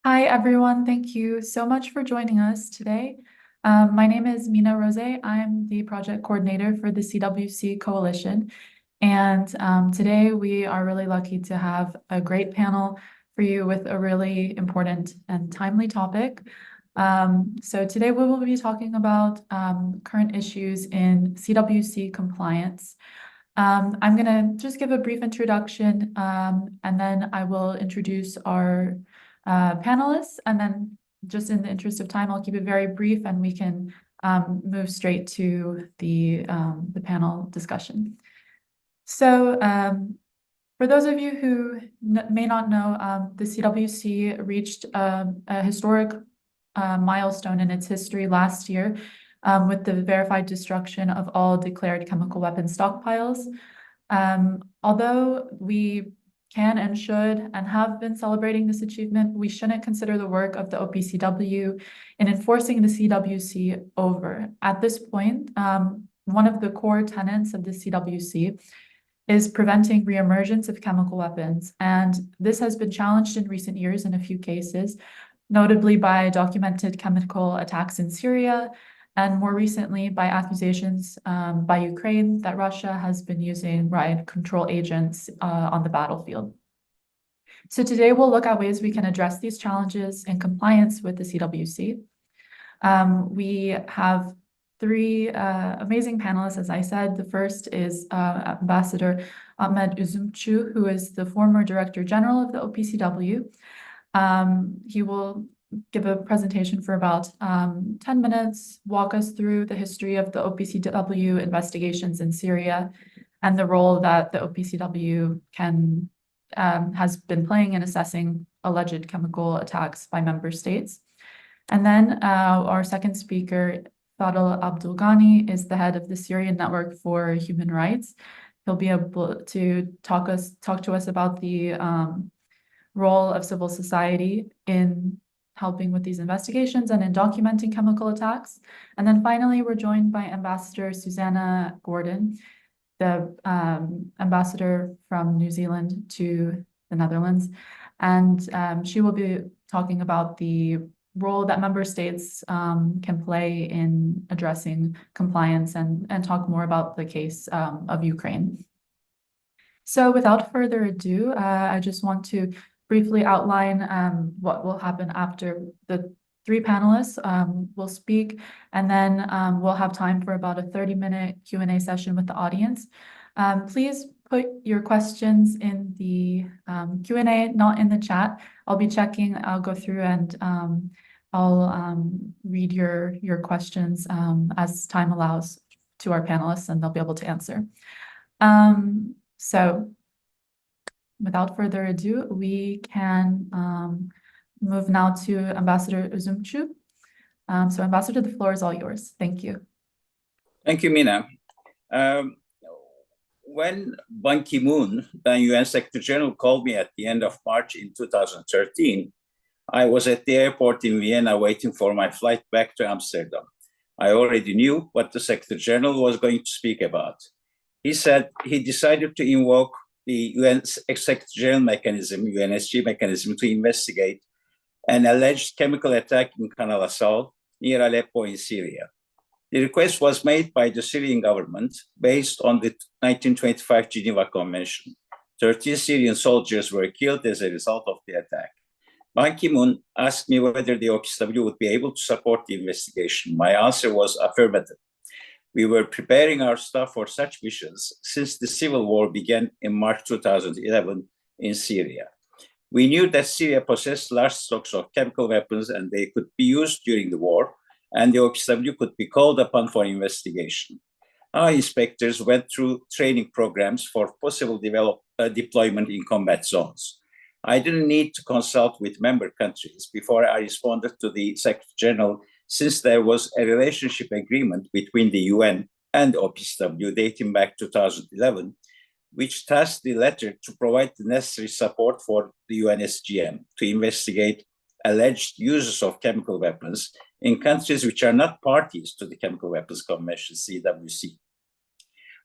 Hi, everyone. Thank you so much for joining us today. My name is Mina Rose. I'm the project coordinator for the CWC Coalition. And today we are really lucky to have a great panel for you with a really important and timely topic. So today we will be talking about current issues in CWC compliance. I'm going to just give a brief introduction, and then I will introduce our panelists, and then just in the interest of time, I'll keep it very brief and we can move straight to the panel discussion. So for those of you who may not know, the CWC reached a historic milestone in its history last year with the verified destruction of all declared chemical weapons stockpiles. Although we can and should and have been celebrating this achievement, we shouldn't consider the work of the OPCW in enforcing the CWC over. At this point, one of the core tenets of the CWC is preventing reemergence of chemical weapons, and this has been challenged in recent years in a few cases, notably by documented chemical attacks in Syria, and more recently by accusations by Ukraine that Russia has been using riot control agents on the battlefield. So today we'll look at ways we can address these challenges in compliance with the CWC. We have three amazing panelists, as I said. The first is Ambassador Ahmet Üzümcü, who is the former Director General of the OPCW. He will give a presentation for about 10 minutes, walk us through the history of the OPCW investigations in Syria and the role that the OPCW has been playing in assessing alleged chemical attacks by member states. And then our second speaker, Fadıl Abdulghani, is the head of the Syrian Network for Human Rights. He'll be able to talk to us about the role of civil society in helping with these investigations and in documenting chemical attacks. And then finally, we're joined by Ambassador Susanna Gordon, the ambassador from New Zealand to the Netherlands. And she will be talking about the role that member states can play in addressing compliance and talk more about the case of Ukraine. So without further ado, I just want to briefly outline what will happen after the three panelists will speak, and then we'll have time for about a 30-minute Q&A session with the audience. Please put your questions in the Q&A, not in the chat. I'll be checking, I'll go through and I'll read your questions as time allows to our panelists, and they'll be able to answer. So without further ado, we can move now to Ambassador Üzümcü. So Ambassador, the floor is all yours. Thank you. Thank you, Mina. When Ban Ki-moon, then UN Secretary General, called me at the end of March in 2013, I was at the airport in Vienna waiting for my flight back to Amsterdam. I already knew what the Secretary General was going to speak about. He said he decided to invoke the UN Secretary General mechanism, UNSG mechanism, to investigate an alleged chemical attack in Khan al-Assal near Aleppo in Syria. The request was made by the Syrian government based on the 1925 Geneva Convention. 13 Syrian soldiers were killed as a result of the attack. Ban Ki-moon asked me whether the OPCW would be able to support the investigation. My answer was affirmative. We were preparing our staff for such missions since the civil war began in March 2011 in Syria. We knew that Syria possessed large stocks of chemical weapons and they could be used during the war, and the OPCW could be called upon for investigation. Our inspectors went through training programs for possible deployment in combat zones. I didn't need to consult with member countries before I responded to the Secretary General, since there was a relationship agreement between the UN and OPCW dating back 2011, which tasked the latter to provide the necessary support for the UNSGM to investigate alleged uses of chemical weapons in countries which are not parties to the Chemical Weapons Convention, CWC.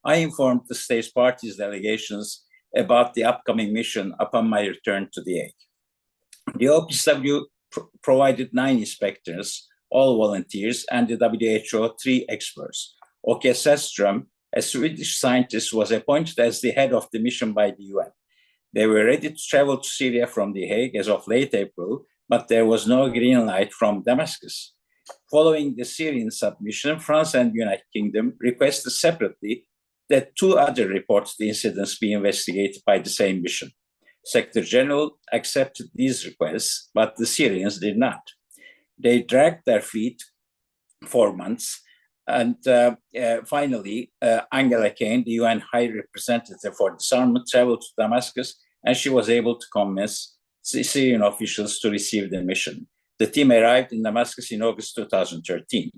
I informed the states parties delegations about the upcoming mission upon my return to The Hague. The OPCW provided 9 inspectors, all volunteers, and the WHO 3 experts. Åke Sällström, a Swedish scientist, was appointed as the head of the mission by the UN. They were ready to travel to Syria from The Hague as of late April, but there was no green light from Damascus. Following the Syrian submission, France and the United Kingdom requested separately that 2 other reported incidents be investigated by the same mission. Secretary General accepted these requests, but the Syrians did not. They dragged their feet for months, and finally, Angela Kane, the UN High Representative for Disarmament, traveled to Damascus, and she was able to convince Syrian officials to receive the mission. The team arrived in Damascus in August 2013.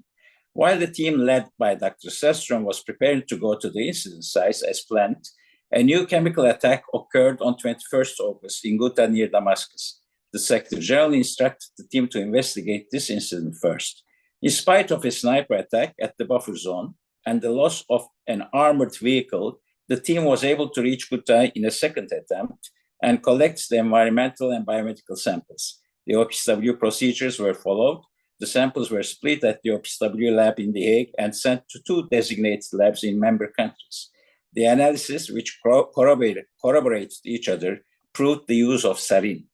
While the team led by Dr. Sällström was preparing to go to the incident site as planned, a new chemical attack occurred on 21st August in Ghouta near Damascus. The Secretary General instructed the team to investigate this incident first. In spite of a sniper attack at the buffer zone and the loss of an armored vehicle, the team was able to reach Ghouta in a second attempt and collect the environmental and biomedical samples. The OPCW procedures were followed. The samples were split at the OPCW lab in The Hague and sent to 2 designated labs in member countries. The analysis, which corroborated each other, proved the use of sarin,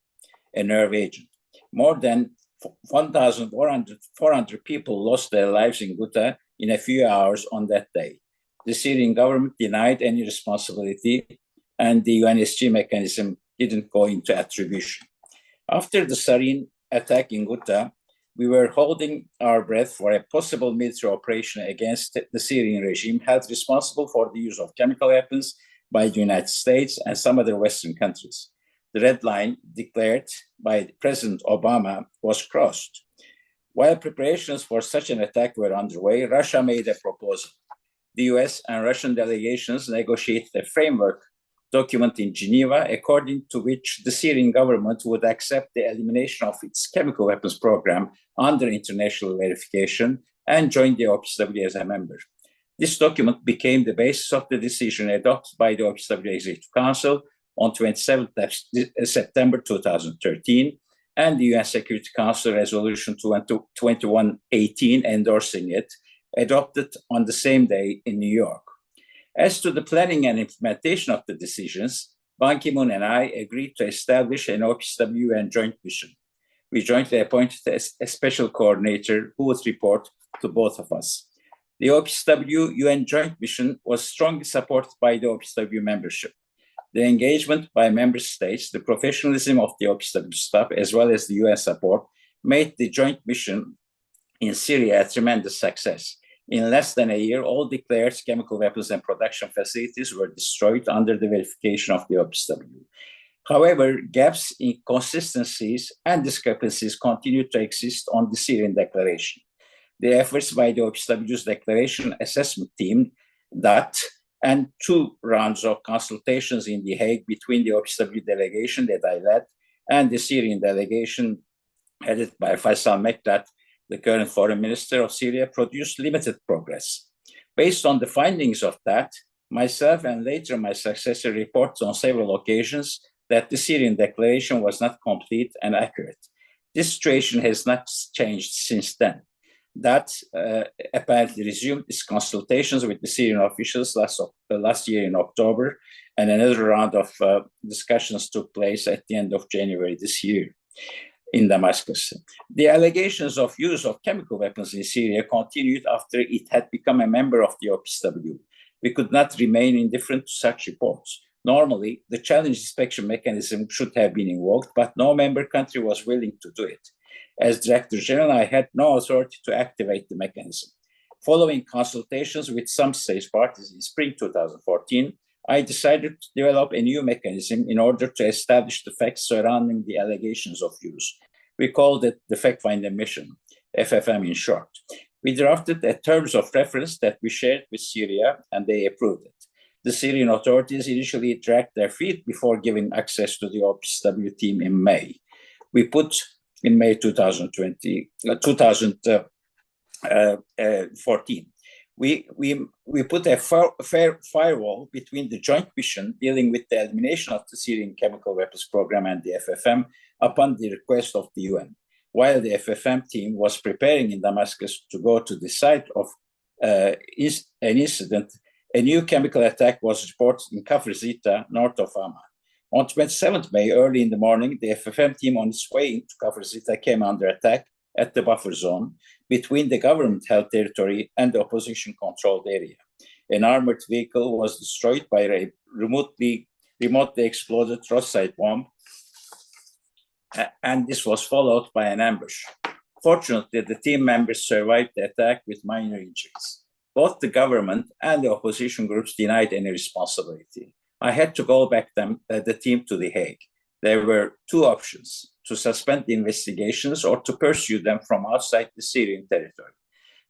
a nerve agent. More than 1,400 people lost their lives in Ghouta in a few hours on that day. The Syrian government denied any responsibility, and the UNSG mechanism didn't go into attribution. After the sarin attack in Ghouta, we were holding our breath for a possible military operation against the Syrian regime held responsible for the use of chemical weapons by the United States and some other Western countries. The red line declared by President Obama was crossed. While preparations for such an attack were underway, Russia made a proposal. The US and Russian delegations negotiated a framework document in Geneva, according to which the Syrian government would accept the elimination of its chemical weapons program under international verification and join the OPCW as a member. This document became the basis of the decision adopted by the OPCW Executive Council on 27 September 2013, and the UN Security Council Resolution 2118 endorsing it, adopted on the same day in New York. As to the planning and implementation of the decisions, Ban Ki-moon and I agreed to establish an OPCW and joint mission. We jointly appointed a special coordinator who would report to both of us. The OPCW UN joint mission was strongly supported by the OPCW membership. The engagement by member states, the professionalism of the OPCW staff, as well as the UN support, made the joint mission in Syria a tremendous success. In less than a year, all declared chemical weapons and production facilities were destroyed under the verification of the OPCW. However, gaps, inconsistencies, and discrepancies continued to exist on the Syrian declaration. The efforts by the OPCW's declaration assessment team and 2 rounds of consultations in The Hague between the OPCW delegation that I led and the Syrian delegation headed by Faisal Mekdad, the current foreign minister of Syria, produced limited progress. Based on the findings of that, myself and later my successor reported on several occasions that the Syrian declaration was not complete and accurate. This situation has not changed since then. That apparently resumed its consultations with the Syrian officials last year in October, and another round of discussions took place at the end of January this year in Damascus. The allegations of use of chemical weapons in Syria continued after it had become a member of the OPCW. We could not remain indifferent to such reports. Normally, the challenge inspection mechanism should have been invoked, but no member country was willing to do it. As Director General, I had no authority to activate the mechanism. Following consultations with some state parties in spring 2014, I decided to develop a new mechanism in order to establish the facts surrounding the allegations of use. We called it the Fact-Finding Mission, FFM in short. We drafted a terms of reference that we shared with Syria, and they approved it. The Syrian authorities initially dragged their feet before giving access to the OPCW team in May. In May 2014. We put a fair firewall between the joint mission dealing with the elimination of the Syrian chemical weapons program and the FFM upon the request of the UN. while the FFM team was preparing in Damascus to go to the site of an incident, a new chemical attack was reported in Kafr Zita, north of Hama. On 27th May, early in the morning, the FFM team on its way into Kafr Zita came under attack at the buffer zone between the government-held territory and the opposition-controlled area. An armored vehicle was destroyed by a remotely exploded roadside bomb, and this was followed by an ambush. Fortunately, the team members survived the attack with minor injuries. Both the government and the opposition groups denied any responsibility. I had to call back the team to The Hague. There were two options: to suspend the investigations or to pursue them from outside the Syrian territory.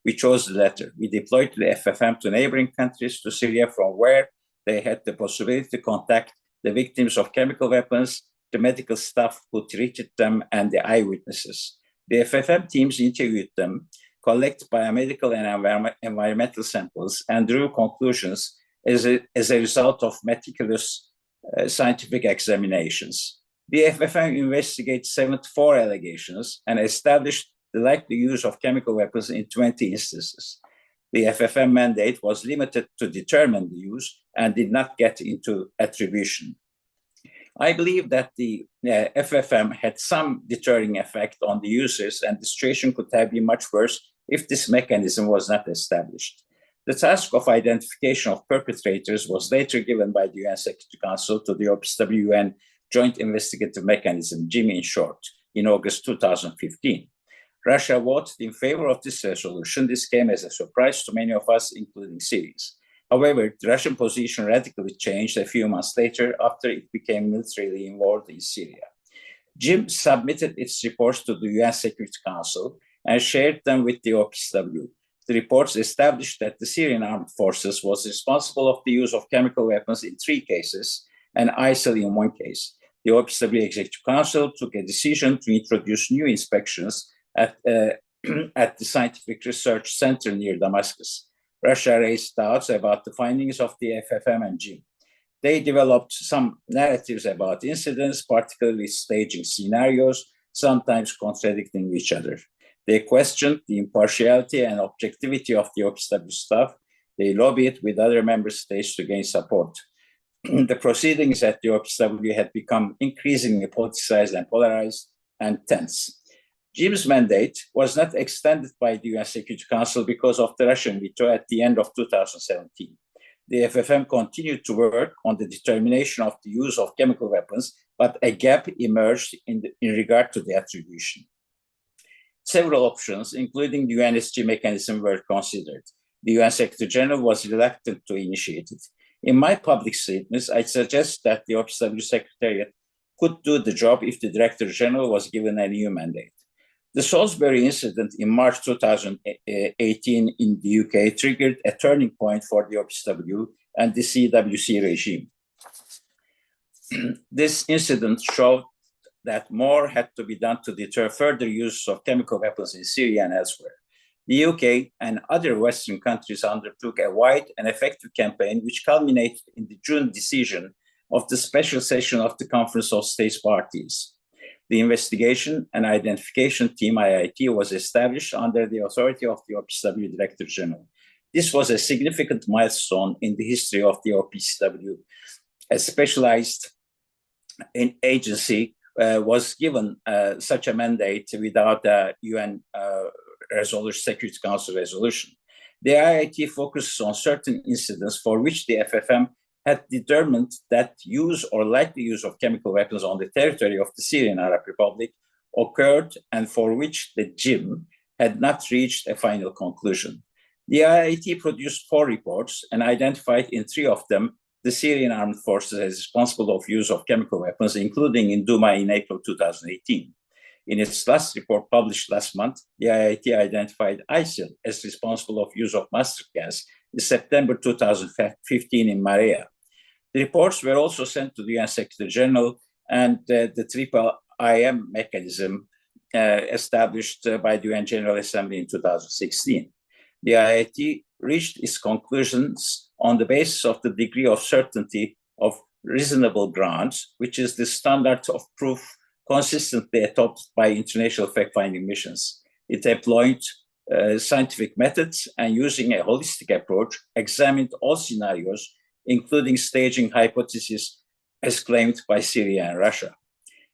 We chose the latter. We deployed the FFM to neighboring countries to Syria, from where they had the possibility to contact the victims of chemical weapons, the medical staff who treated them, and the eyewitnesses. The FFM teams interviewed them, collected biomedical and environmental samples, and drew conclusions as a result of meticulous scientific examinations. The FFM investigated 74 allegations and established the likely use of chemical weapons in 20 instances. The FFM mandate was limited to determine the use and did not get into attribution. I believe that the FFM had some deterring effect on the users, and the situation could have been much worse if this mechanism was not established. The task of identification of perpetrators was later given by the UN Security Council to the OPCW UN Joint Investigative Mechanism, JIM in short, in August 2015. Russia voted in favor of this resolution. This came as a surprise to many of us, including Syrians. However, the Russian position radically changed a few months later after it became militarily involved in Syria. JIM submitted its reports to the UN Security Council and shared them with the OPCW. The reports established that the Syrian armed forces was responsible of the use of chemical weapons in 3 cases and ISIL in 1 case. The OPCW Executive Council took a decision to introduce new inspections at the Scientific Research Center near Damascus. Russia raised doubts about the findings of the FFM and JIM. They developed some narratives about incidents, particularly staging scenarios, sometimes contradicting each other. They questioned the impartiality and objectivity of the OPCW staff. They lobbied with other member states to gain support. The proceedings at the OPCW had become increasingly politicized and polarized and tense. JIM's mandate was not extended by the UN Security Council because of the Russian veto at the end of 2017. The FFM continued to work on the determination of the use of chemical weapons, but a gap emerged in regard to the attribution. Several options, including the UNSG mechanism, were considered. The UN Secretary General was reluctant to initiate it. In my public statements, I suggest that the OPCW Secretariat could do the job if the Director General was given a new mandate. The Salisbury incident in March 2018 in the UK triggered a turning point for the OPCW and the CWC regime. This incident showed that more had to be done to deter further use of chemical weapons in Syria and elsewhere. The UK and other Western countries undertook a wide and effective campaign, which culminated in the June decision of the special session of the Conference of States Parties. The Investigation and Identification Team, IIT, was established under the authority of the OPCW Director General. This was a significant milestone in the history of the OPCW. A specialized agency was given such a mandate without a UN Security Council resolution. The IIT focuses on certain incidents for which the FFM had determined that use or likely use of chemical weapons on the territory of the Syrian Arab Republic occurred and for which the JIM had not reached a final conclusion. The IIT produced 4 reports and identified in 3 of them the Syrian armed forces as responsible of use of chemical weapons, including in Douma in April 2018. In its last report published last month, the IIT identified ISIL as responsible of use of mustard gas in September 2015 in Marea. The reports were also sent to the UN Secretary General and the Triple IM mechanism established by the UN General Assembly in 2016. The IIT reached its conclusions on the basis of the degree of certainty of reasonable grounds, which is the standard of proof consistently adopted by international fact-finding missions. It employed scientific methods and, using a holistic approach, examined all scenarios, including staging hypotheses as claimed by Syria and Russia.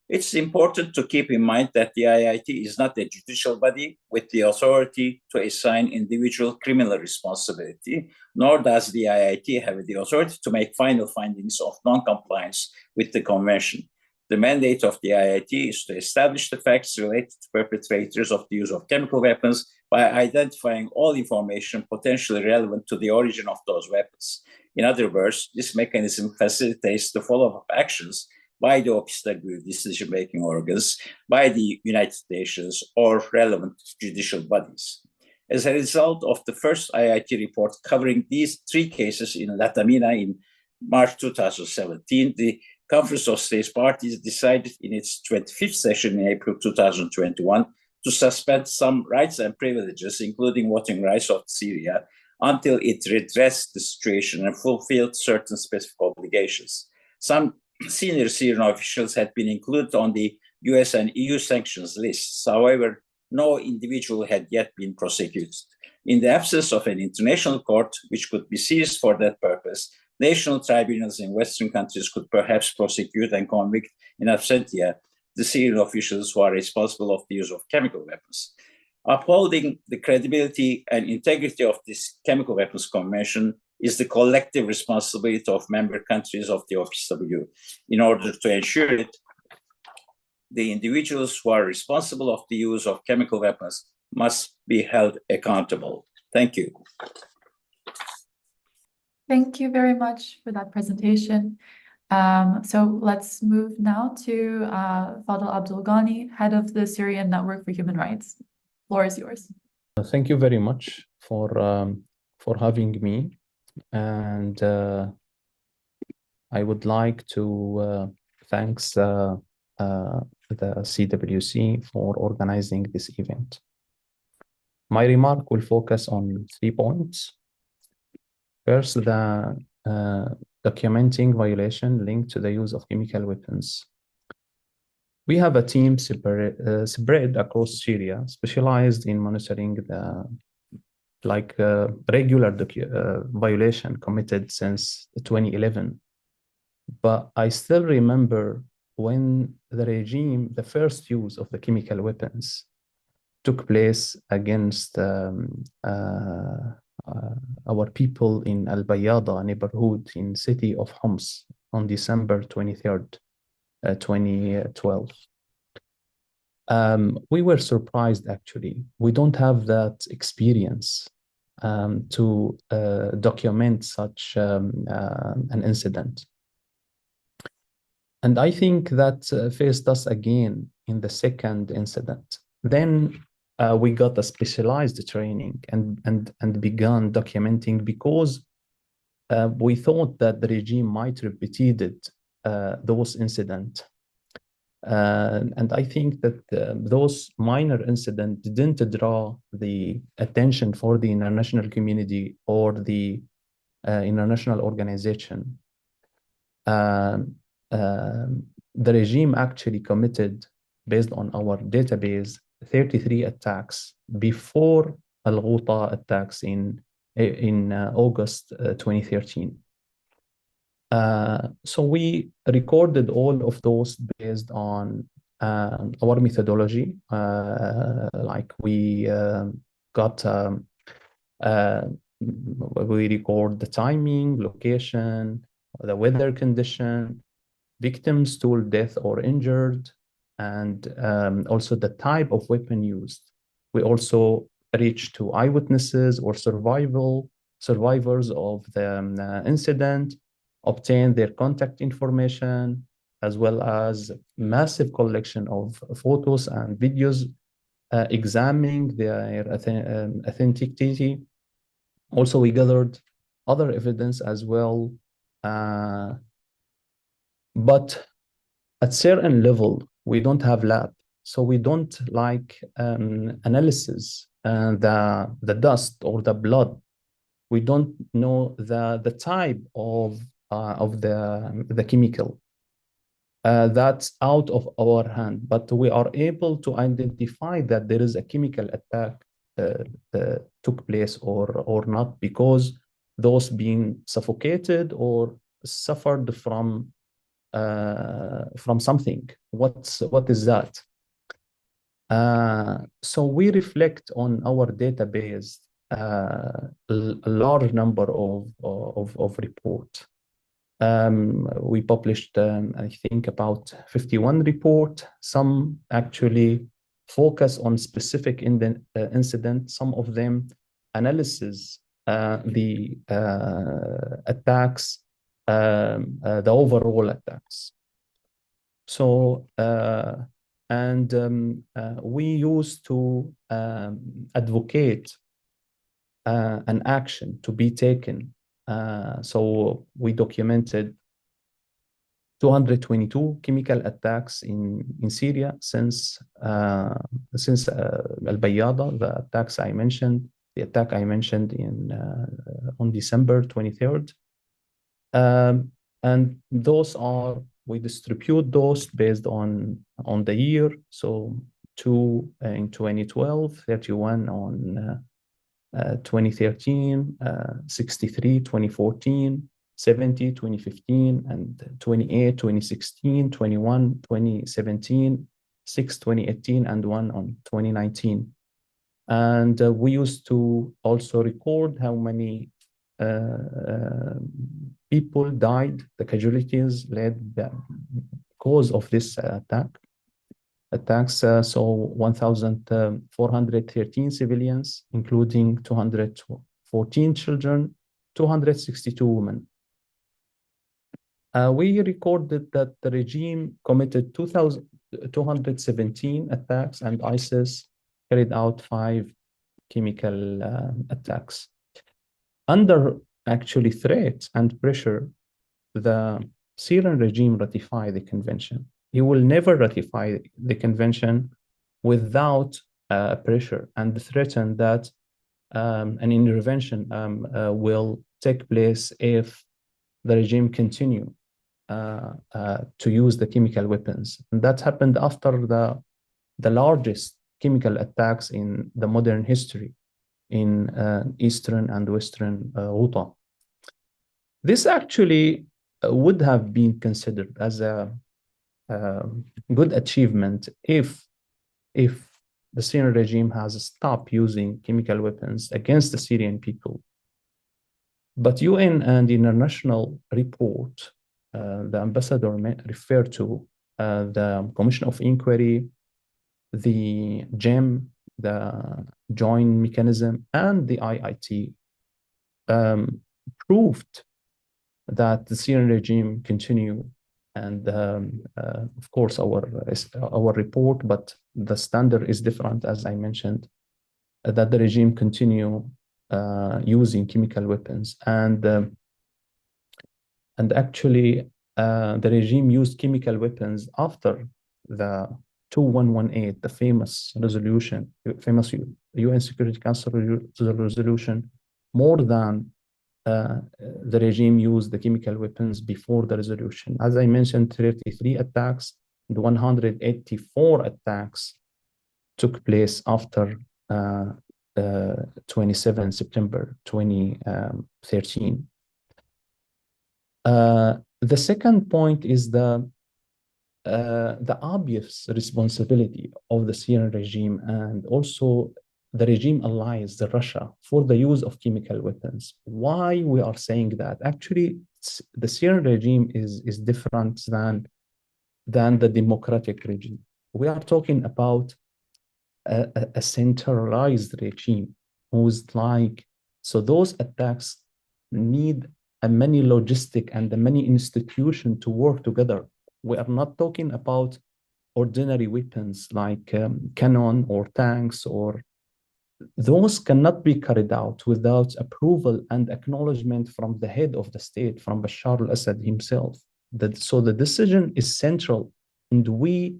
It's important to keep in mind that the IIT is not a judicial body with the authority to assign individual criminal responsibility, nor does the IIT have the authority to make final findings of non-compliance with the convention. The mandate of the IIT is to establish the facts related to perpetrators of the use of chemical weapons by identifying all information potentially relevant to the origin of those weapons. In other words, this mechanism facilitates the follow-up actions by the OPCW decision-making organs, by the United Nations, or relevant judicial bodies. As a result of the first IIT report covering these three cases in Latamina in March 2017, the Conference of States Parties decided in its 25th session in April 2021 to suspend some rights and privileges, including voting rights of Syria, until it redressed the situation and fulfilled certain specific obligations. Some senior Syrian officials had been included on the US and EU sanctions lists. However, no individual had yet been prosecuted. In the absence of an international court which could be seized for that purpose, national tribunals in Western countries could perhaps prosecute and convict in absentia the Syrian officials who are responsible of the use of chemical weapons. Upholding the credibility and integrity of this Chemical Weapons Convention is the collective responsibility of member countries of the OPCW. In order to ensure it, the individuals who are responsible of the use of chemical weapons must be held accountable. Thank you. Thank you very much for that presentation. So let's move now to Fadel Abdul Ghani, head of the Syrian Network for Human Rights. The floor is yours. Thank you very much for having me, and I would like to thank the CWC for organizing this event. My remark will focus on 3 points. First, the documenting violation linked to the use of chemical weapons. We have a team spread across Syria, specialized in monitoring the regular violation committed since 2011. But I still remember when the first use of the chemical weapons took place against our people in Al-Bayada neighborhood in city of Homs on December 23rd, 2012. We were surprised, actually. We don't have that experience to document such an incident. And I think that faced us again in the second incident. Then we got a specialized training and began documenting, because we thought that the regime might repeated those incidents. And I think that those minor incidents didn't draw the attention for the international community or the international organization. The regime actually committed, based on our database, 33 attacks before Al-Ghouta attacks in August 2013. So we recorded all of those based on our methodology. We record the timing, location, the weather condition, victims told death or injured, and also the type of weapon used. We also reached to eyewitnesses or survivors of the incident, obtained their contact information, as well as massive collection of photos and videos examining their authenticity. Also, we gathered other evidence as well. But at certain level, we don't have lab, so we don't analysis the dust or the blood. We don't know the type of the chemical. That's out of our hand, but we are able to identify that there is a chemical attack took place or not, because those being suffocated or suffered from something. What is that? So we reflect on our database a large number of reports. We published, I think, about 51 reports. Some actually focus on specific incident. Some of them analysis the attacks, the overall attacks. So, we used to advocate an action to be taken. So we documented 222 chemical attacks in Syria since Al-Bayyada, the attack I mentioned on December 23rd. And those we distribute those based on the year. So 2 in 2012, 31 on 2013, 63, 2014, 70, 2015, and 28, 2016, 21, 2017, 6, 2018, and 1 on 2019. And we used to also record how many people died, the casualties led because of this attacks. So 1,413 civilians, including 214 children, 262 women. We recorded that the regime committed 217 attacks, and ISIS carried out 5 chemical attacks. Under actually threat and pressure, the Syrian regime ratified the convention. He will never ratify the convention without pressure, and threaten that an intervention will take place if the regime continue to use the chemical weapons. And that happened after the largest chemical attacks in the modern history in eastern and western Ghouta. This actually would have been considered as a good achievement if the Syrian regime has stopped using chemical weapons against the Syrian people. But UN and international report, the ambassador referred to the Commission of Inquiry, the GEM, the Joint Mechanism, and the IIT proved that the Syrian regime continue. And of course, our report, but the standard is different, as I mentioned, that the regime continue using chemical weapons. And actually, the regime used chemical weapons after the 2118, the famous UN Security Council resolution, more than the regime used the chemical weapons before the resolution. As I mentioned, 33 attacks and 184 attacks took place after 27 September 2013. The second point is the obvious responsibility of the Syrian regime and also the regime allies, the Russia, for the use of chemical weapons. Why we are saying that? Actually, the Syrian regime is different than the democratic regime. We are talking about a centralized regime who's so those attacks need a many logistic and a many institutions to work together. We are not talking about ordinary weapons like cannon or tanks, or those cannot be carried out without approval and acknowledgement from the head of the state, from Bashar al-Assad himself. So the decision is central, and we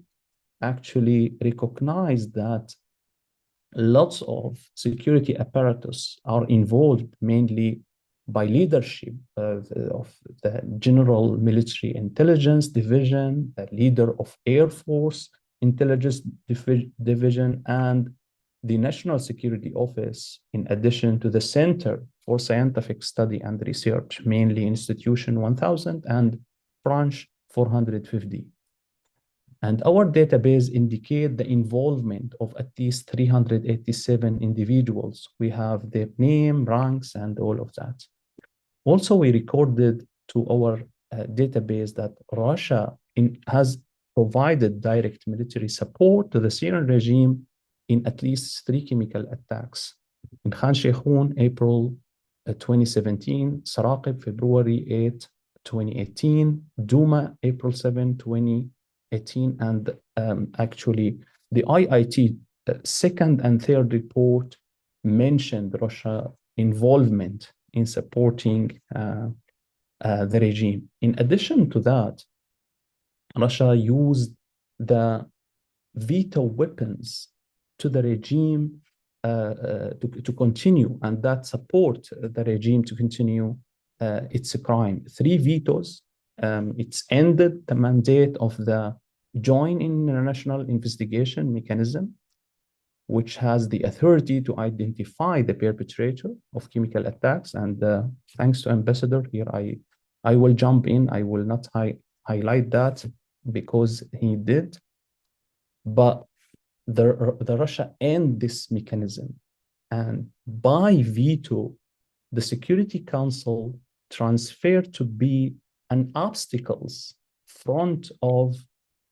actually recognize that lots of security apparatus are involved, mainly by leadership of the General Military Intelligence Division, the leader of Air Force Intelligence Division, and the National Security Office, in addition to the Center for Scientific Study and Research, mainly Institution 1000 and Branch 450. And our database indicate the involvement of at least 387 individuals. We have their name, ranks, and all of that. Also, we recorded to our database that Russia has provided direct military support to the Syrian regime in at least 3 chemical attacks. In Khan Sheikhoun, April 2017, Saraqib, February 8, 2018, Douma, April 7, 2018, and actually the IIT second and third report mentioned Russia involvement in supporting the regime. In addition to that, Russia used the veto weapons to the regime to continue, and that support the regime to continue its crime. 3 vetoes. It's ended the mandate of the Joint International Investigation Mechanism, which has the authority to identify the perpetrator of chemical attacks. And thanks to Ambassador here, I will jump in. I will not highlight that because he did. But the Russia end this mechanism. And by veto, the Security Council transferred to be an obstacles front of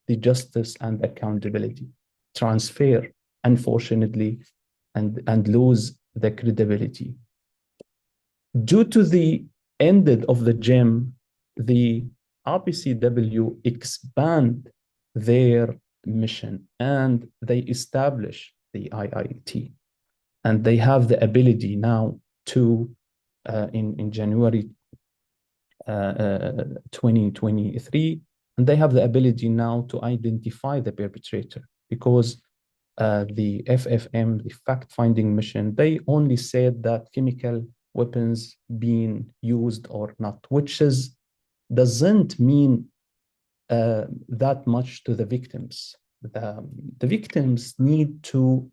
the justice and accountability. Transfer, unfortunately, and lose the credibility. Due to the ended of the GEM, the OPCW expand their mission and they establish the IIT. And they have the ability now to, in January 2023, and they have the ability now to identify the perpetrator, because the FFM, the fact-finding mission, they only said that chemical weapons being used or not, which doesn't mean that much to the victims. The victims need to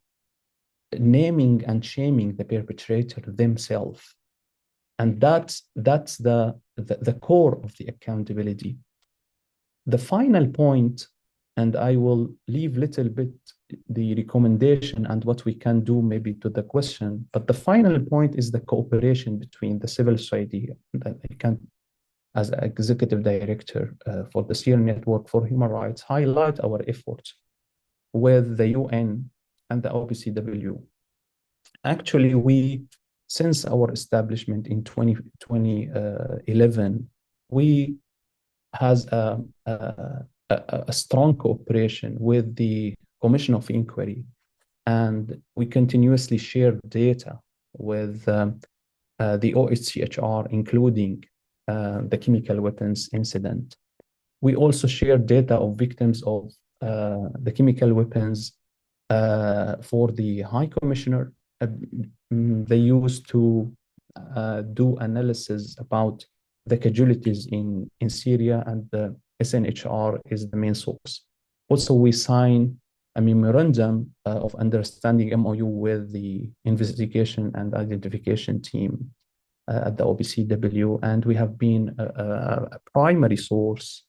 naming and shaming the perpetrator themselves. And that's the core of the accountability. The final point, and I will leave little bit the recommendation and what we can do maybe to the question, but the final point is the cooperation between the civil society. That I can, as executive director for the Syrian Network for Human Rights, highlight our efforts with the UN and the OPCW. Actually, since our establishment in 2011, we has a strong cooperation with the Commission of Inquiry, and we continuously share data with the OHCHR, including the chemical weapons incident. We also share data of victims of the chemical weapons for the High Commissioner. They used to do analysis about the casualties in Syria, and the SNHR is the main source. Also, we sign a memorandum of understanding, MOU, with the investigation and identification team at the OPCW, and we have been a primary source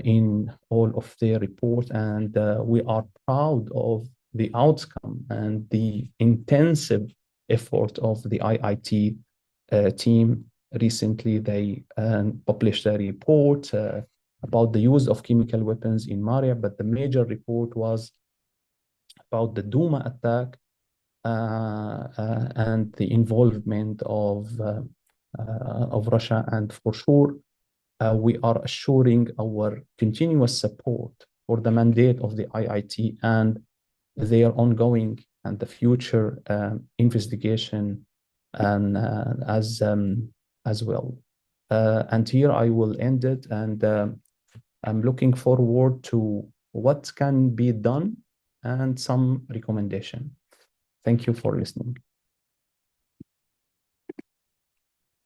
in all of their reports, and we are proud of the outcome and the intensive effort of the IIT team. Recently, they published a report about the use of chemical weapons in Maria, but the major report was about the Douma attack and the involvement of Russia. And for sure, we are assuring our continuous support for the mandate of the IIT and their ongoing and the future investigation as well. And here I will end it, and I'm looking forward to what can be done and some recommendation. Thank you for listening.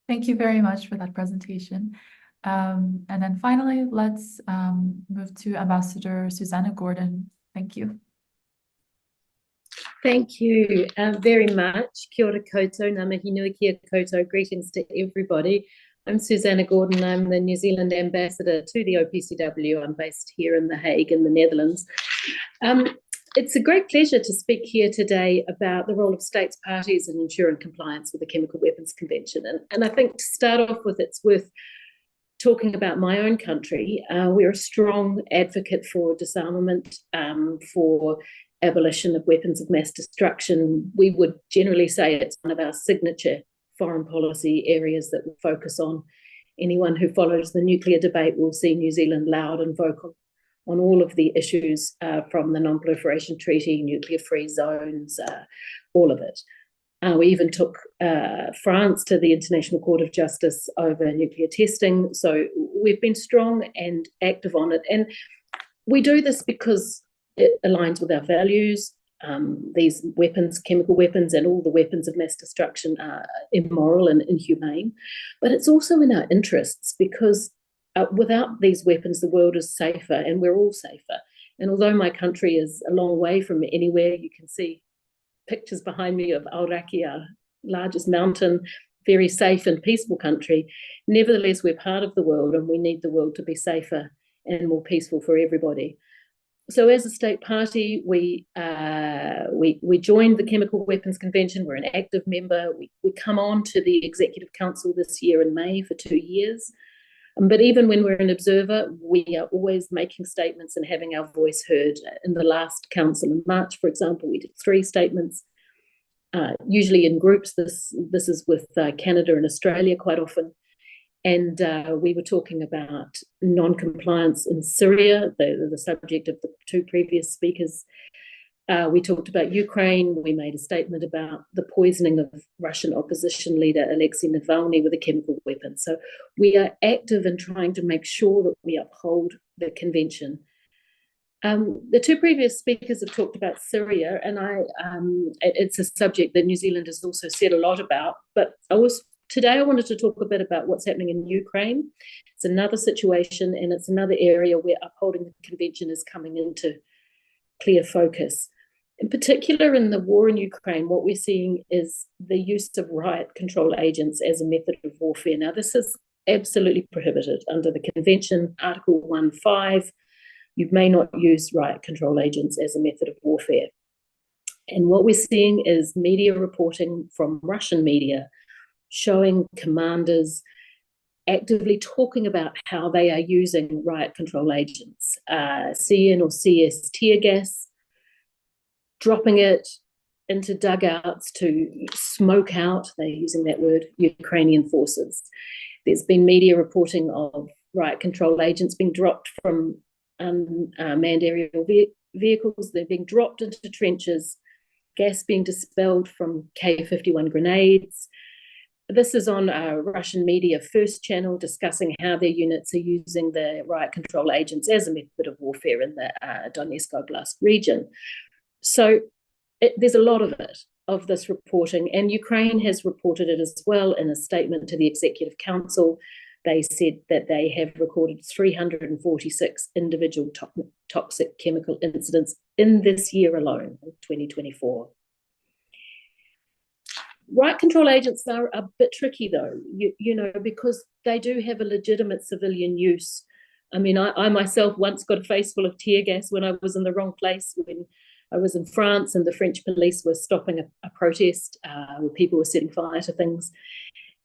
Thank you very much for that presentation. And then finally, let's move to Ambassador Susanna Gordon. Thank you. Thank you very much. Kia ora koutou, ngā mihi nui kia koutou. Greetings to everybody. I'm Susanna Gordon. I'm the New Zealand ambassador to the OPCW. I'm based here in The Hague in the Netherlands. It's a great pleasure to speak here today about the role of states parties in ensuring compliance with the Chemical Weapons Convention. And I think to start off with, it's worth talking about my own country. We're a strong advocate for disarmament, for abolition of weapons of mass destruction. We would generally say it's one of our signature foreign policy areas that we focus on. Anyone who follows the nuclear debate will see New Zealand loud and vocal on all of the issues from the Non-Proliferation Treaty, nuclear-free zones, all of it. We even took France to the International Court of Justice over nuclear testing. So we've been strong and active on it. And we do this because it aligns with our values. These weapons, chemical weapons, and all the weapons of mass destruction are immoral and inhumane. But it's also in our interests because without these weapons, the world is safer and we're all safer. And although my country is a long way from anywhere, you can see pictures behind me of Aoraki, our largest mountain, very safe and peaceful country. Nevertheless, we're part of the world and we need the world to be safer and more peaceful for everybody. So as a state party, we joined the Chemical Weapons Convention. We're an active member. We come on to the Executive Council this year in May for 2 years. But even when we're an observer, we are always making statements and having our voice heard. In the last council in March, for example, we did 3 statements, usually in groups. This is with Canada and Australia quite often. And we were talking about non-compliance in Syria, the subject of the 2 previous speakers. We talked about Ukraine. We made a statement about the poisoning of Russian opposition leader Alexei Navalny with a chemical weapon. So we are active in trying to make sure that we uphold the convention. The 2 previous speakers have talked about Syria, and it's a subject that New Zealand has also said a lot about. But today I wanted to talk a bit about what's happening in Ukraine. It's another situation, and it's another area where upholding the convention is coming into clear focus. In particular, in the war in Ukraine, what we're seeing is the use of riot control agents as a method of warfare. Now, this is absolutely prohibited under the convention, Article 1.5. You may not use riot control agents as a method of warfare. And what we're seeing is media reporting from Russian media showing commanders actively talking about how they are using riot control agents, CN or CS tear gas, dropping it into dugouts to smoke out, they're using that word, Ukrainian forces. There's been media reporting of riot control agents being dropped from unmanned aerial vehicles. They're being dropped into trenches, gas being dispelled from K-51 grenades. This is on Russian media First Channel discussing how their units are using the riot control agents as a method of warfare in the Donetsk Oblast region. So there's a lot of this reporting, and Ukraine has reported it as well in a statement to the Executive Council. They said that they have recorded 346 individual toxic chemical incidents in this year alone, in 2024. Riot control agents are a bit tricky, though, you know, because they do have a legitimate civilian use. I mean, I myself once got a face full of tear gas when I was in the wrong place, when I was in France and the French police were stopping a protest where people were setting fire to things.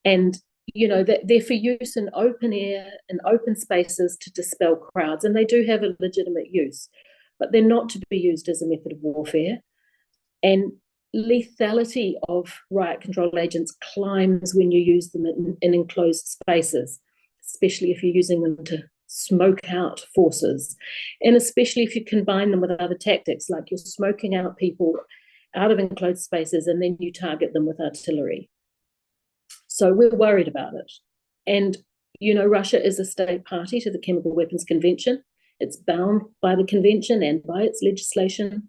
And, you know, they're for use in open air and open spaces to dispel crowds, and they do have a legitimate use, but they're not to be used as a method of warfare. And lethality of riot control agents climbs when you use them in enclosed spaces, especially if you're using them to smoke out forces, and especially if you combine them with other tactics, like you're smoking out people out of enclosed spaces and then you target them with artillery. So we're worried about it. And, you know, Russia is a state party to the Chemical Weapons Convention. It's bound by the convention and by its legislation,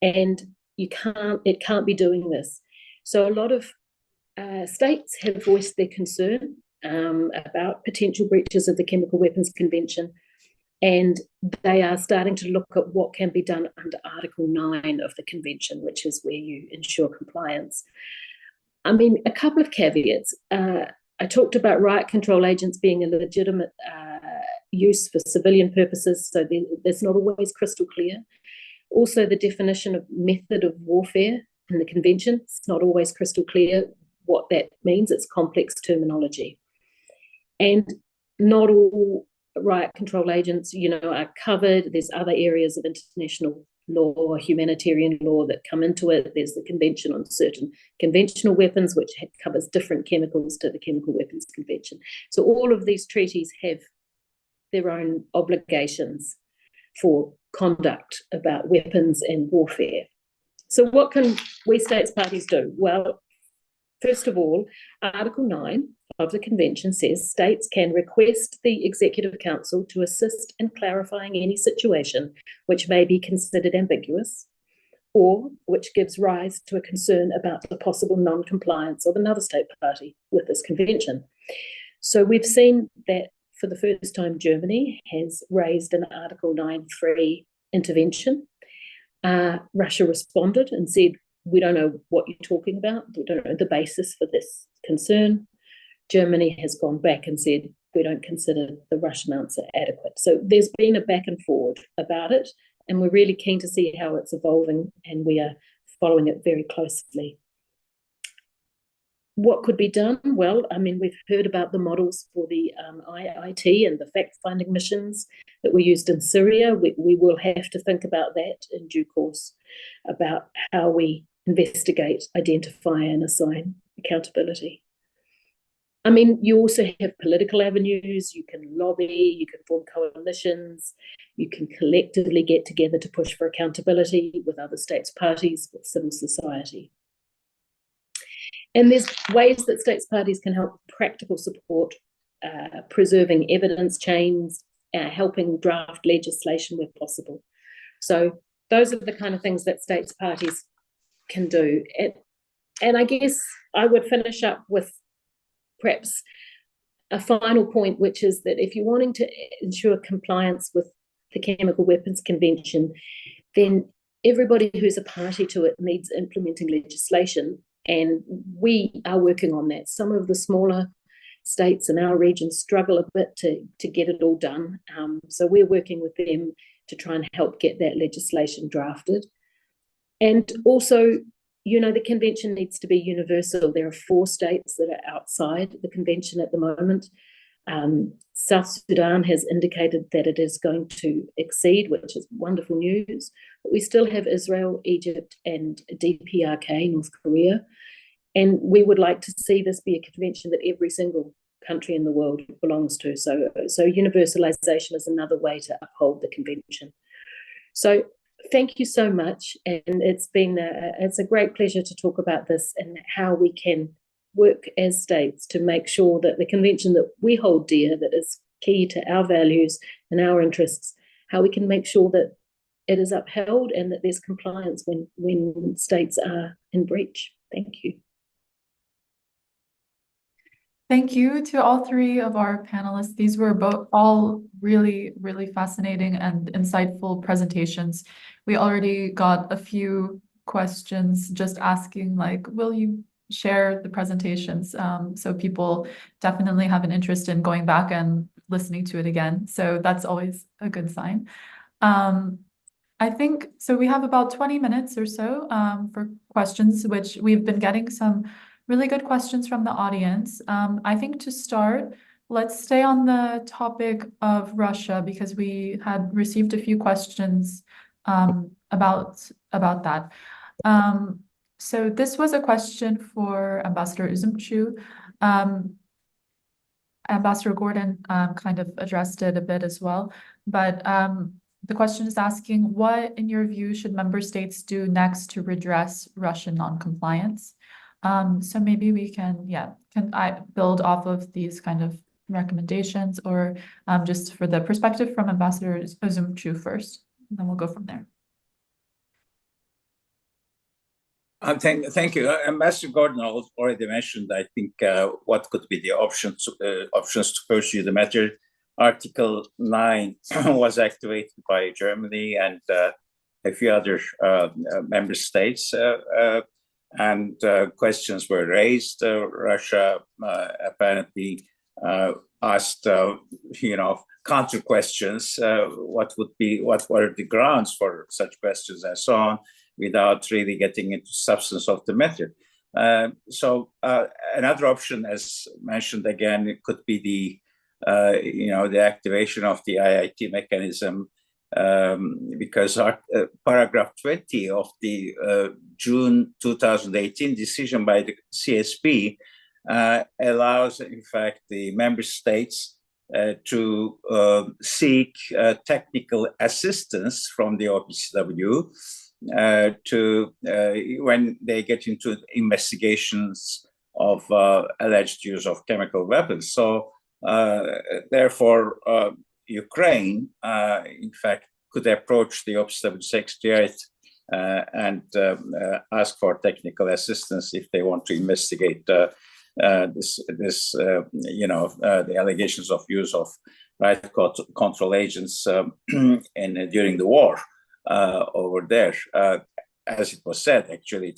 and it can't be doing this. So a lot of states have voiced their concern about potential breaches of the Chemical Weapons Convention, and they are starting to look at what can be done under Article 9 of the Convention, which is where you ensure compliance. I mean, a couple of caveats. I talked about riot control agents being a legitimate use for civilian purposes, so that's not always crystal clear. Also, the definition of method of warfare in the Convention, it's not always crystal clear what that means. It's complex terminology. And not all riot control agents, are covered. There's other areas of international law, humanitarian law that come into it. There's the Convention on Certain Conventional Weapons, which covers different chemicals to the Chemical Weapons Convention. So all of these treaties have their own obligations for conduct about weapons and warfare. So what can we states parties do? Well, first of all, Article 9 of the Convention says states can request the Executive Council to assist in clarifying any situation which may be considered ambiguous or which gives rise to a concern about the possible non-compliance of another state party with this convention. So we've seen that for the first time, Germany has raised an Article 9.3 intervention. Russia responded and said, we don't know what you're talking about. We don't know the basis for this concern. Germany has gone back and said, we don't consider the Russian answer adequate. So there's been a back and forward about it, and we're really keen to see how it's evolving, and we are following it very closely. What could be done? Well, I mean, we've heard about the models for the IIT and the fact-finding missions that were used in Syria. We will have to think about that in due course, about how we investigate, identify, and assign accountability. I mean, you also have political avenues. You can lobby, you can form coalitions, you can collectively get together to push for accountability with other states parties, with civil society. And there's ways that states parties can help practical support, preserving evidence chains, helping draft legislation where possible. So those are the kind of things that states parties can do. And I guess I would finish up with perhaps a final point, which is that if you're wanting to ensure compliance with the Chemical Weapons Convention, then everybody who's a party to it needs implementing legislation. And we are working on that. Some of the smaller states in our region struggle a bit to get it all done. So we're working with them to try and help get that legislation drafted. And also, the convention needs to be universal. There are 4 states that are outside the convention at the moment. South Sudan has indicated that it is going to accede, which is wonderful news. But we still have Israel, Egypt, and DPRK, North Korea. And we would like to see this be a convention that every single country in the world belongs to. So universalization is another way to uphold the convention. So thank you so much. And it's a great pleasure to talk about this and how we can work as states to make sure that the convention that we hold dear, that is key to our values and our interests, how we can make sure that it is upheld and that there's compliance when states are in breach. Thank you. Thank you to all 3 of our panelists. These were all really, really fascinating and insightful presentations. We already got a few questions just asking, like, will you share the presentations? So people definitely have an interest in going back and listening to it again. So that's always a good sign. I think, so we have about 20 minutes or so for questions, which we've been getting some really good questions from the audience. I think to start, let's stay on the topic of Russia because we had received a few questions about that. So this was a question for Ambassador Üzümcü. Ambassador Gordon kind of addressed it a bit as well, but the question is asking, what, in your view, should member states do next to redress Russian non-compliance? So maybe we can I build off of these kind of recommendations, or just for the perspective from Ambassador Üzümcü first, and then we'll go from there. Thank you. Ambassador Gordon already mentioned, I think, what could be the options to pursue the matter. Article 9 was activated by Germany and a few other member states, and questions were raised. Russia apparently asked, counter questions. What were the grounds for such questions, and so on, without really getting into substance of the matter. So another option, as mentioned again, it could be the activation of the IIT mechanism, because paragraph 20 of the June 2018 decision by the CSP allows, in fact, the member states to seek technical assistance from the OPCW when they get into investigations of alleged use of chemical weapons. So therefore, Ukraine, in fact, could approach the OPCW Secretariat and ask for technical assistance if they want to investigate the allegations of use of riot control agents during the war over there. As it was said, actually,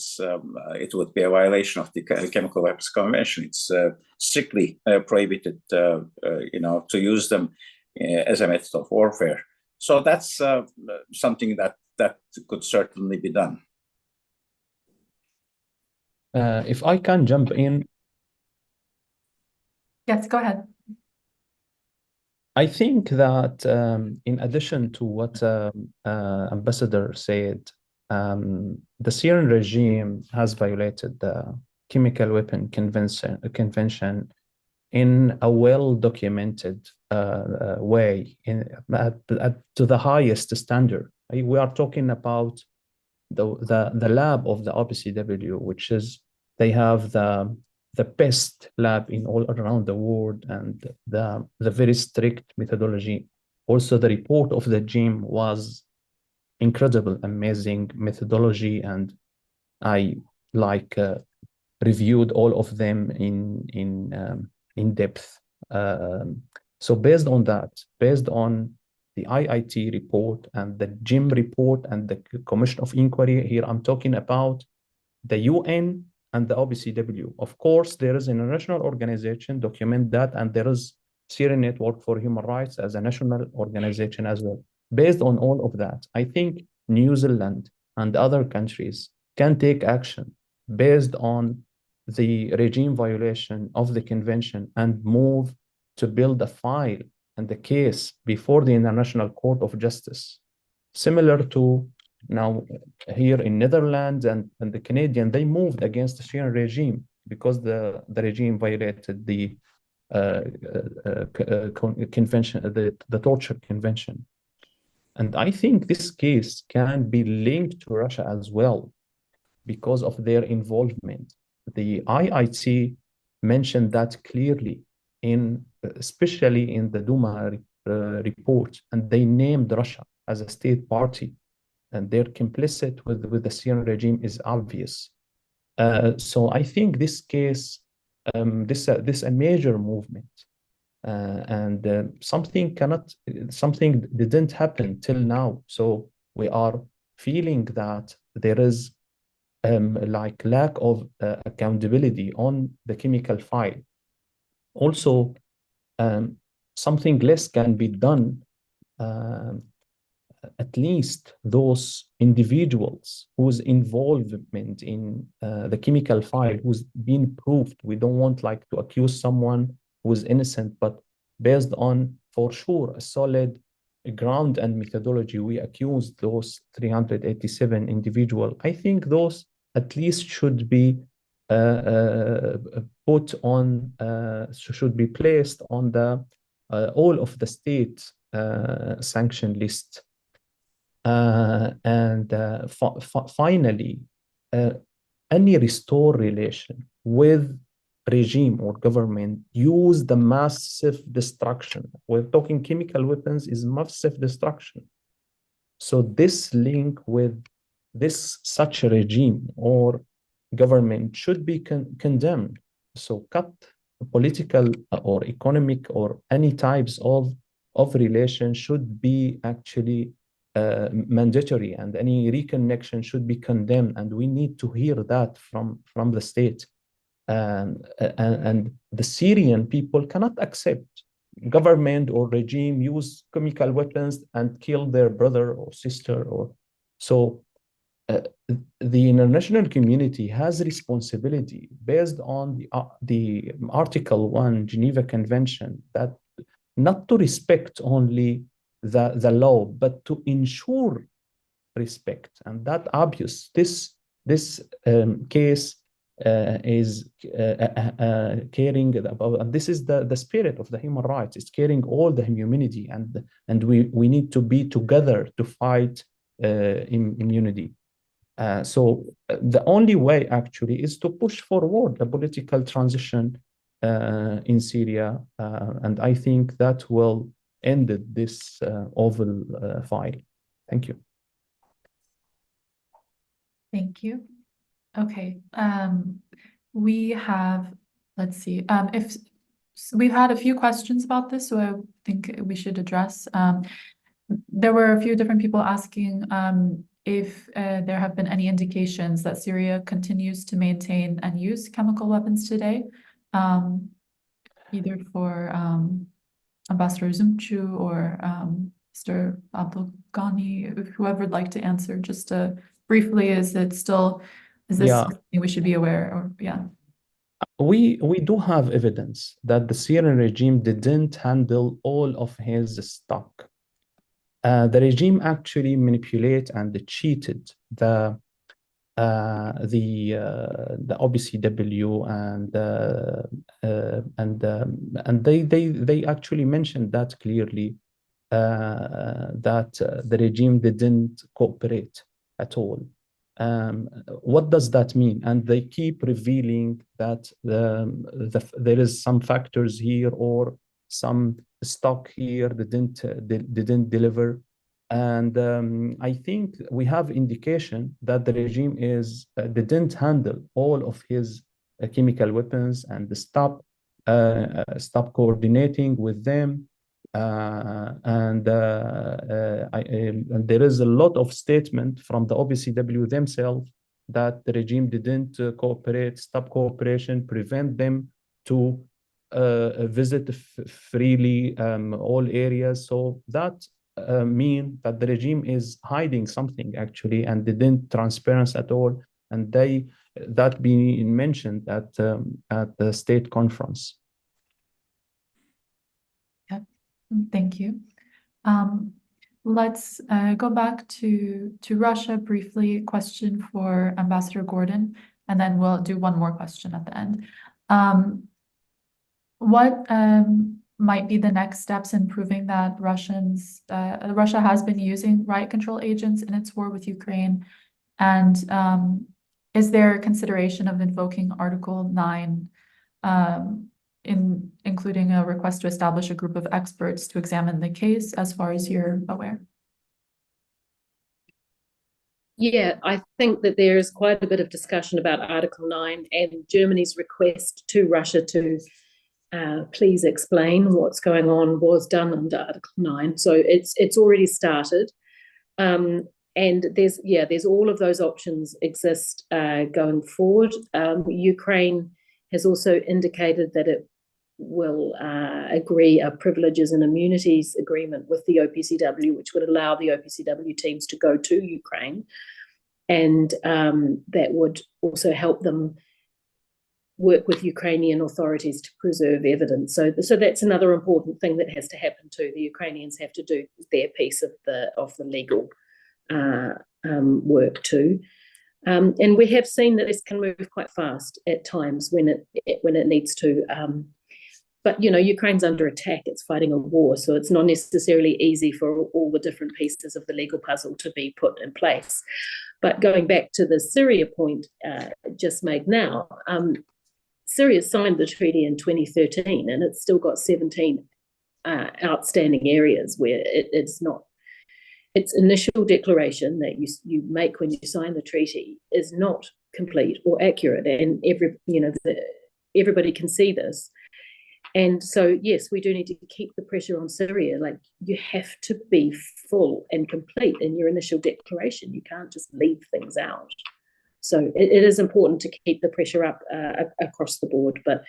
it would be a violation of the Chemical Weapons Convention. It's strictly prohibited, to use them as a method of warfare. So that's something that could certainly be done. If I can jump in. Yes, go ahead. I think that in addition to what Ambassador said, the Syrian regime has violated the Chemical Weapon Convention in a well-documented way, to the highest standard. We are talking about the lab of the OPCW, which is, they have the best lab in all around the world, and the very strict methodology. Also, the report of the regime was incredible, amazing methodology, and I reviewed all of them in depth. So based on that, based on the IIT report and the JIM report and the Commission of Inquiry, here I'm talking about the UN and the OPCW. Of course, there is an international organization document that, and there is Syrian Network for Human Rights as a national organization as well. Based on all of that, I think New Zealand and other countries can take action based on the regime violation of the convention and move to build a file and the case before the International Court of Justice, similar to now here in Netherlands and the Canadian. They moved against the Syrian regime because the regime violated the convention, the torture convention. And I think this case can be linked to Russia as well because of their involvement. The IIT mentioned that clearly, especially in the Duma report, and they named Russia as a state party, and they're complicit with the Syrian regime is obvious. So I think this case, this a major movement, and something didn't happen till now. So we are feeling that there is lack of accountability on the chemical file. Also, something less can be done. At least those individuals whose involvement in the chemical file, who's been proved. We don't want to accuse someone who's innocent, but based on, for sure, a solid ground and methodology, we accuse those 387 individuals. I think those at least should be should be placed on the all of the state sanction list. Finally, any restore relation with regime or government use the massive destruction. We're talking chemical weapons is massive destruction. So this link with such a regime or government should be condemned. So cut political or economic or any types of relation should be actually mandatory, and any reconnection should be condemned. And we need to hear that from the state. And the Syrian people cannot accept government or regime use chemical weapons and kill their brother or sister. Or so the international community has responsibility based on the Article 1 Geneva Convention, that not to respect only the law, but to ensure respect. And that obvious. This case is caring about, and this is the spirit of the human rights. It's caring all the humanity, and we need to be together to fight immunity. So the only way actually is to push forward the political transition in Syria, and I think that will end this oval file. Thank you. Thank you. Okay. We have, let's see, if we've had a few questions about this, so I think we should address. There were a few different people asking if there have been any indications that Syria continues to maintain and use chemical weapons today, either for Ambassador Zumchu or Mr. Abdulghani, whoever would like to answer. Just briefly, is this something we should be aware? Or we do have evidence that the Syrian regime didn't handle all of his stock. The regime actually manipulated and cheated the OPCW, and they actually mentioned that clearly, that the regime didn't cooperate at all. What does that mean? And they keep revealing that there is some factors here or some stock here that didn't deliver. And I think we have indication that the regime didn't handle all of his chemical weapons and stop coordinating with them. And there is a lot of statement from the OPCW themselves that the regime didn't cooperate, stop cooperation, prevent them to visit freely all areas. So that mean that the regime is hiding something actually, and didn't transparent at all. And that being mentioned at the state conference. Thank you. Let's go back to Russia briefly. Question for Ambassador Gordon, and then we'll do one more question at the end. What might be the next steps in proving that Russia has been using riot control agents in its war with Ukraine? And is there consideration of invoking Article 9 including a request to establish a group of experts to examine the case, as far as you're aware? Yeah, I think that there is quite a bit of discussion about Article 9 and Germany's request to Russia to please explain what's going on was done under Article 9. So it's already started. And there's all of those options exist going forward. Ukraine has also indicated that it will agree a privileges and immunities agreement with the OPCW, which would allow the OPCW teams to go to Ukraine. And that would also help them work with Ukrainian authorities to preserve evidence. So that's another important thing that has to happen too. The Ukrainians have to do their piece of the legal work too. And we have seen that this can move quite fast at times when it needs to. But, Ukraine's under attack. It's fighting a war. So it's not necessarily easy for all the different pieces of the legal puzzle to be put in place. But going back to the Syria point just made now, Syria signed the treaty in 2013, and it's still got 17 outstanding areas where it's not its initial declaration that you make when you sign the treaty is not complete or accurate, and everybody can see this. And so, yes, we do need to keep the pressure on Syria. Like, you have to be full and complete in your initial declaration. You can't just leave things out. So it is important to keep the pressure up across the board. But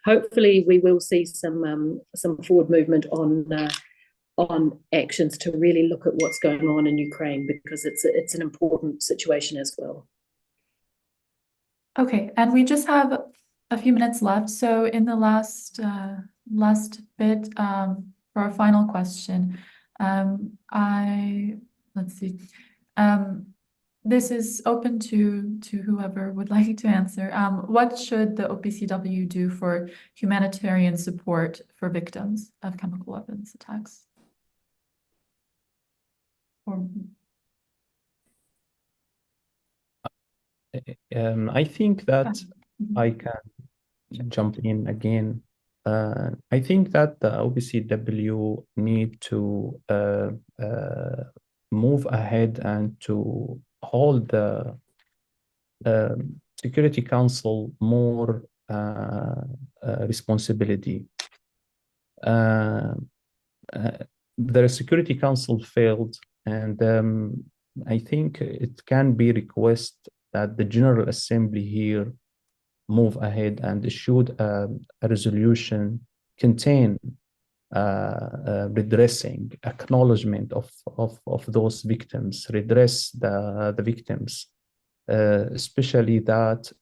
hopefully, we will see some forward movement on actions to really look at what's going on in Ukraine, because it's an important situation as well. Okay, and we just have a few minutes left. So in the last bit, for our final question, let's see. This is open to whoever would like to answer. What should the OPCW do for humanitarian support for victims of chemical weapons attacks? I think that I can jump in again. I think that the OPCW need to move ahead and to hold the Security Council more responsibility. The Security Council failed, and I think it can be requested that the General Assembly here move ahead and issued a resolution contain redressing, acknowledgement of those victims, redress the victims, especially that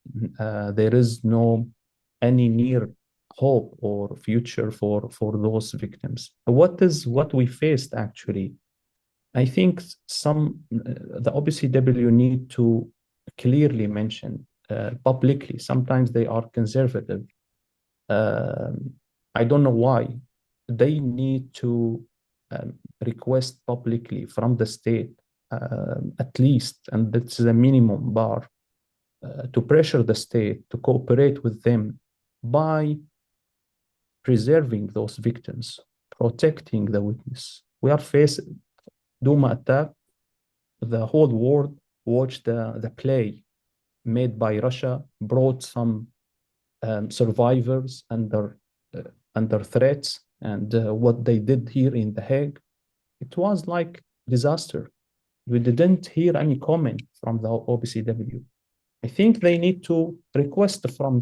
there is no any near hope or future for those victims. What we faced actually, I think the OPCW need to clearly mention publicly. Sometimes they are conservative. I don't know why. They need to request publicly from the state, at least, and that's the minimum bar, to pressure the state to cooperate with them by preserving those victims, protecting the witness. We are facing Duma attack. The whole world watched the play made by Russia, brought some survivors under threats, and what they did here in The Hague, it was like disaster. We didn't hear any comment from the OPCW. I think they need to request from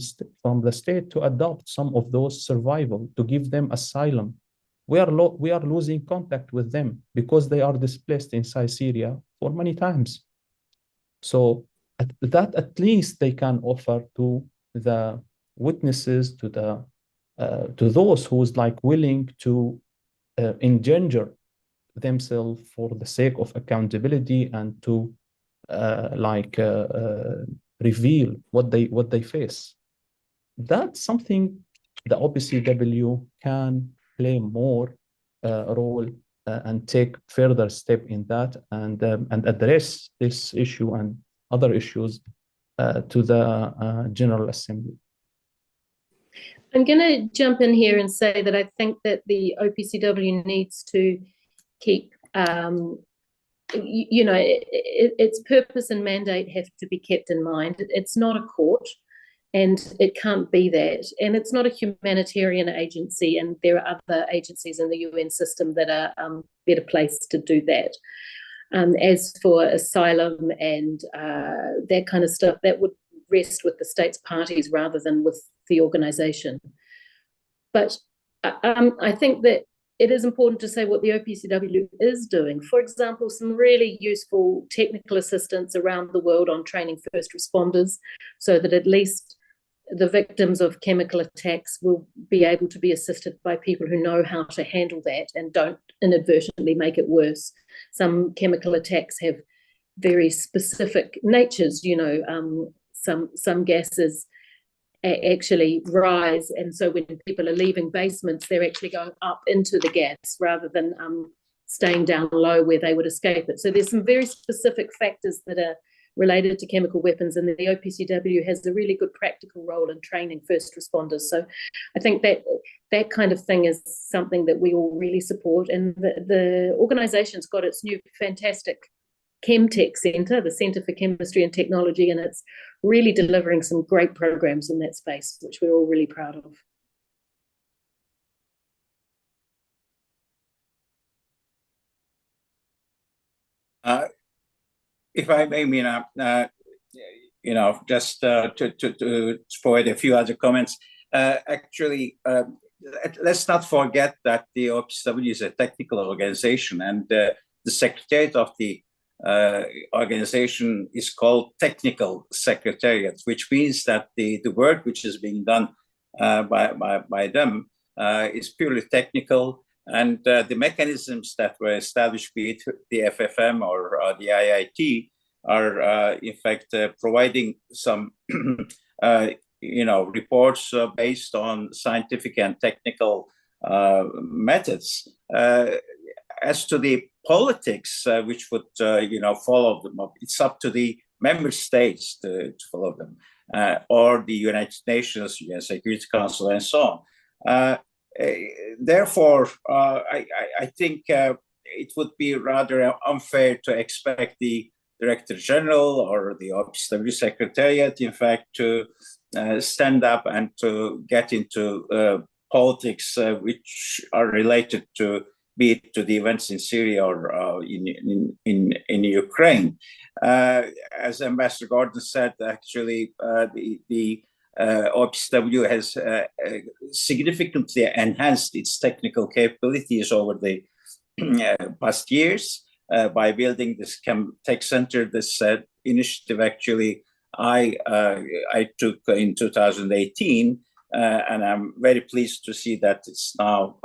the state to adopt some of those survivors, to give them asylum. We are losing contact with them because they are displaced inside Syria for many times. So that at least they can offer to the witnesses, to those who's like willing to endanger themselves for the sake of accountability and to reveal what they face. That's something the OPCW can play more role and take further step in that, and address this issue and other issues to the General Assembly. I'm going to jump in here and say that I think that the OPCW needs to keep, its purpose and mandate have to be kept in mind. It's not a court, and it can't be that. And it's not a humanitarian agency, and there are other agencies in the UN system that are better placed to do that. As for asylum and that kind of stuff, that would rest with the state's parties rather than with the organization. But I think that it is important to say what the OPCW is doing. For example, some really useful technical assistance around the world on training first responders, so that at least the victims of chemical attacks will be able to be assisted by people who know how to handle that and don't inadvertently make it worse. Some chemical attacks have very specific natures, some gases actually rise, and so when people are leaving basements, they're actually going up into the gas rather than staying down low where they would escape it. So there's some very specific factors that are related to chemical weapons, and the OPCW has a really good practical role in training first responders. So I think that kind of thing is something that we all really support, and the organization's got its new fantastic ChemTech Centre, the Centre for Chemistry and Technology, and it's really delivering some great programs in that space, which we're all really proud of. If I may, Mina, just to provide a few other comments. Actually, let's not forget that the OPCW is a technical organization, and the secretariat of the organization is called Technical Secretariat, which means that the work which is being done by them is purely technical, and the mechanisms that were established, be it the FFM or the IIT, are in fact providing some reports based on scientific and technical methods. As to the politics which would follow them up, it's up to the member states to follow them, or the United Nations, UN Security Council, and so on. Therefore, I think it would be rather unfair to expect the Director General or the OPCW Secretariat, in fact, to stand up and to get into politics which are related to, be it to the events in Syria or in Ukraine. As Ambassador Gordon said, actually, the OPCW has significantly enhanced its technical capabilities over the past years by building this ChemTech Center. This initiative, actually, I took in 2018, and I'm very pleased to see that it's now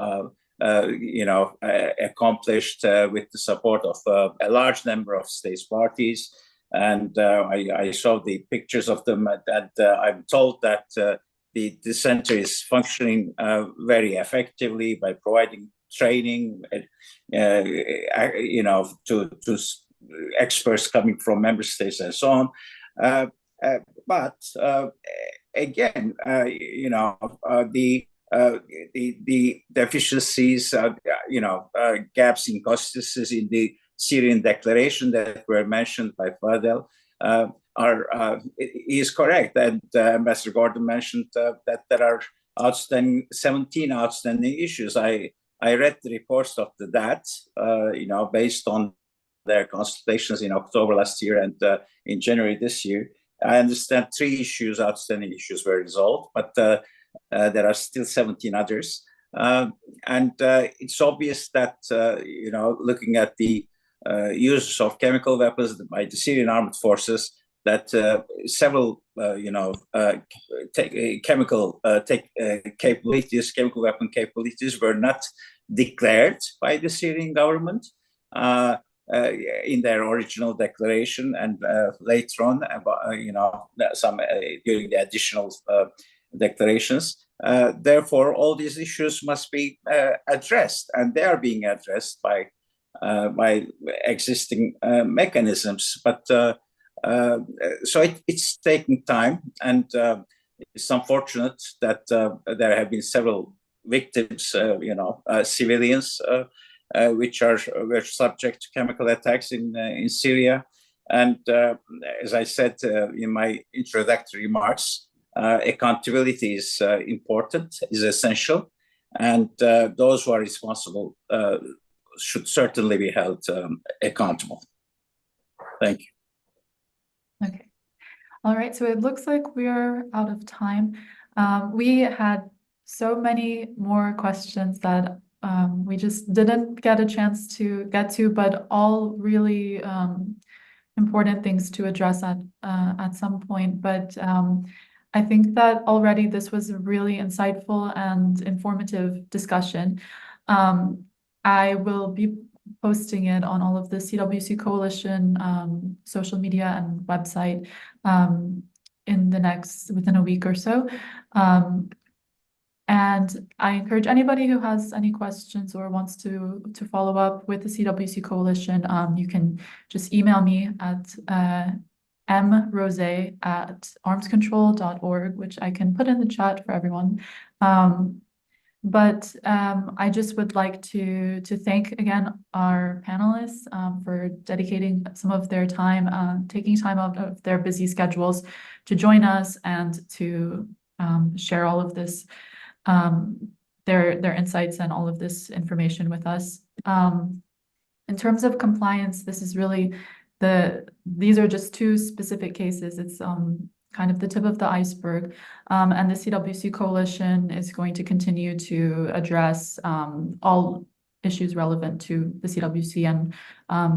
accomplished with the support of a large number of states parties. And I saw the pictures of them, and I'm told that the center is functioning very effectively by providing training, to experts coming from member states and so on. But again, the deficiencies, gaps, inconsistencies in the Syrian declaration that were mentioned by Fadel is correct. And Ambassador Gordon mentioned that there are 17 outstanding issues. I read the reports of the DAT, based on their consultations in October last year and in January this year. I understand 3 outstanding issues were resolved, but there are still 17 others. And it's obvious that, looking at the use of chemical weapons by the Syrian armed forces, that several, chemical weapon capabilities were not declared by the Syrian government in their original declaration, and later on, some during the additional declarations. Therefore, all these issues must be addressed, and they are being addressed by existing mechanisms. But so it's taking time, and it's unfortunate that there have been several victims, civilians, which were subject to chemical attacks in Syria. And as I said in my introductory remarks, accountability is important, is essential, and those who are responsible should certainly be held accountable. Thank you. Okay. All right. So it looks like we're out of time. We had so many more questions that we just didn't get a chance to get to, but all really important things to address at some point. But I think that already this was a really insightful and informative discussion. I will be posting it on all of the CWC Coalition social media and website within a week or so. And I encourage anybody who has any questions or wants to follow up with the CWC Coalition, you can just email me at mrose@armscontrol.org, which I can put in the chat for everyone. But I just would like to thank again our panelists for dedicating some of their time, taking time out of their busy schedules to join us and to share all of this, their insights and all of this information with us. In terms of compliance, this is really these are just two specific cases. It's kind of the tip of the iceberg. And the CWC Coalition is going to continue to address all issues relevant to the CWC and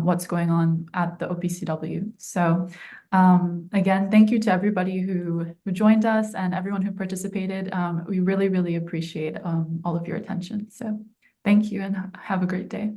what's going on at the OPCW. So again, thank you to everybody who joined us and everyone who participated. We really, really appreciate all of your attention. So thank you and have a great day.